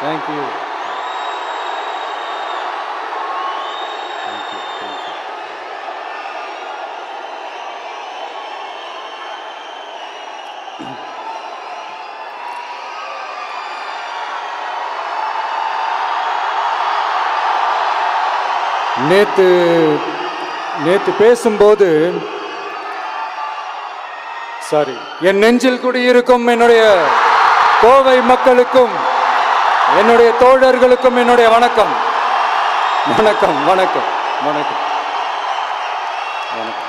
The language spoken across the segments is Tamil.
தேங்க்யூ. நேத்து பேசும்போது என் நெஞ்சில் குடியிருக்கும் என்னுடைய கோவை மக்களுக்கும் என்னுடைய தோழர்களுக்கும் என்னுடைய வணக்கம் வணக்கம் வணக்கம் வணக்கம் வணக்கம்.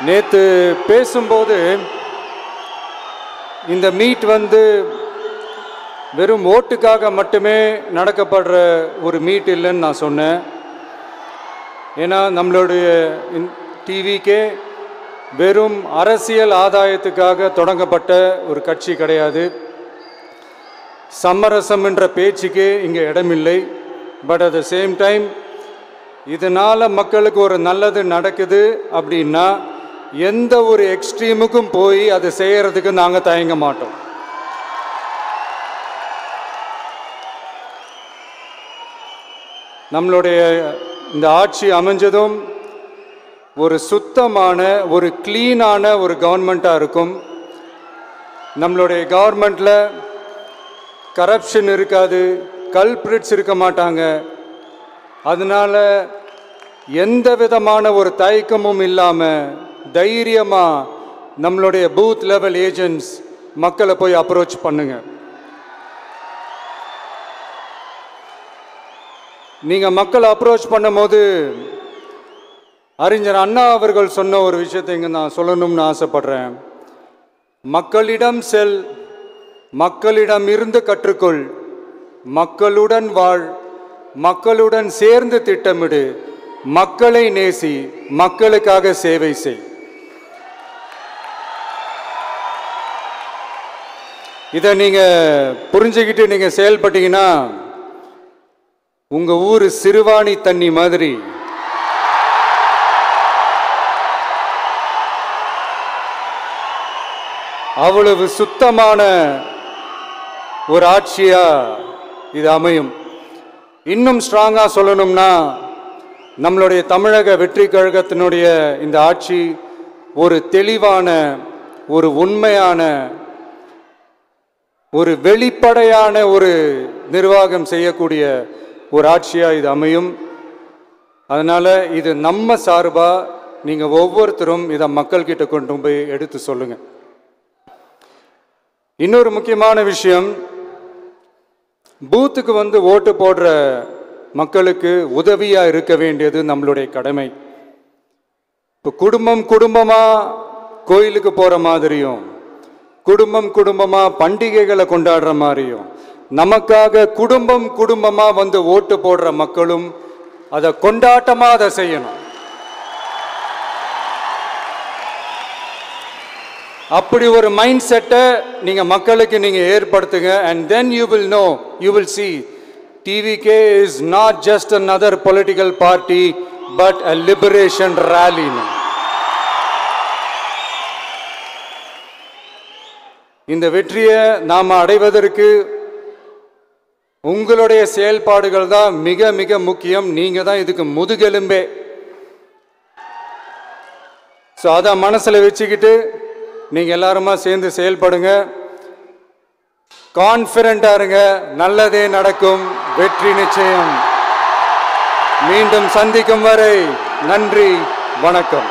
நேத்து பேசும்போது இந்த மீட் வெறும் ஓட்டுக்காக மட்டுமே நடக்கப்படுற ஒரு மீட் இல்லைன்னு நான் சொன்னேன். ஏன்னா நம்மளுடைய டிவிக்கே வெறும் அரசியல் ஆதாயத்துக்காக தொடங்கப்பட்ட ஒரு கட்சி கிடையாது. சமரசம் என்ற பேச்சுக்கே இங்கே இடமில்லை. But at the same time இதனால் மக்களுக்கு ஒரு நல்லது நடக்குது அப்படின்னா எந்த ஒரு எக்ஸ்ட்ரீமுக்கும் போய் அதை செய்கிறதுக்கு நாங்கள் தயங்க மாட்டோம். நம்மளுடைய இந்த ஆட்சி அமைஞ்சதும் ஒரு சுத்தமான ஒரு க்ளீனான ஒரு கவர்மெண்ட்டாக இருக்கும். நம்மளுடைய கவர்மெண்ட்டில் கரப்ஷன் இருக்காது, கல்பிரிட்ஸ் இருக்க மாட்டாங்க. அதனால் எந்த விதமான ஒரு தயக்கமும் இல்லாமல் தைரியமாக நம்மளுடைய பூத் லெவல் ஏஜென்ட்ஸ் மக்களை போய் அப்ரோச் பண்ணுங்க. நீங்கள் மக்களை அப்ரோச் பண்ணும்போது அறிஞர் அண்ணா அவர்கள் சொன்ன ஒரு விஷயத்தை இங்கே நான் சொல்லணும்னு ஆசைப்படுறேன். மக்களிடம் செல், மக்களிடம் இருந்து கற்றுக்கொள், மக்களுடன் வாழ், மக்களுடன் சேர்ந்து திட்டமிடு, மக்களை நேசி, மக்களுக்காக சேவை செய். இதை நீங்கள் புரிஞ்சுக்கிட்டு நீங்கள் செயல்பட்டீங்கன்னா உங்கள் ஊர் சிறுவாணி தண்ணி மாதிரி அவ்வளவு சுத்தமான ஒரு ஆட்சியாக இது அமையும். இன்னும் ஸ்ட்ராங்காக சொல்லணும்னா நம்மளுடைய தமிழக வெற்றி கழகத்தினுடைய இந்த ஆட்சி ஒரு தெளிவான, ஒரு உண்மையான, ஒரு வெளிப்படையான ஒரு நிர்வாகம் செய்யக்கூடிய ஒரு ஆட்சியாக இது அமையும். அதனால் இது நம்ம சார்பாக நீங்கள் ஒவ்வொருத்தரும் இதை மக்கள்கிட்ட கொண்டு போய் எடுத்து சொல்லுங்கள். இன்னொரு முக்கியமான விஷயம், பூத்துக்கு ஓட்டு போடுற மக்களுக்கு உதவியாக இருக்க வேண்டியது நம்மளுடைய கடமை. இப்போ குடும்பமாக கோயிலுக்கு போகிற மாதிரியும், குடும்பமாக பண்டிகைகளை கொண்டாடுற மாதிரியும், நமக்காக குடும்பமாக ஓட்டு போடுற மக்களும் அதை கொண்டாட்டமாக அதை செய்யணும். அப்படி ஒரு மைண்ட் செட்டை நீங்கள் மக்களுக்கு நீங்கள் ஏற்படுத்துங்க. And then you will know, you will see TVK is not just another political party but a liberation rally. இந்த வெற்றியை நாம் அடைவதற்கு உங்களுடைய செயல்பாடுகள் தான் மிக மிக முக்கியம். நீங்கள் தான் இதுக்கு முதுகெலும்பே. ஸோ அதை மனசில் வச்சுக்கிட்டு நீங்கள் எல்லாருமா சேர்ந்து செயல்படுங்க. கான்ஃபிடென்ட்டாக இருங்க, நல்லதே நடக்கும், வெற்றி நிச்சயம். மீண்டும் சந்திக்கும் வரை நன்றி, வணக்கம்.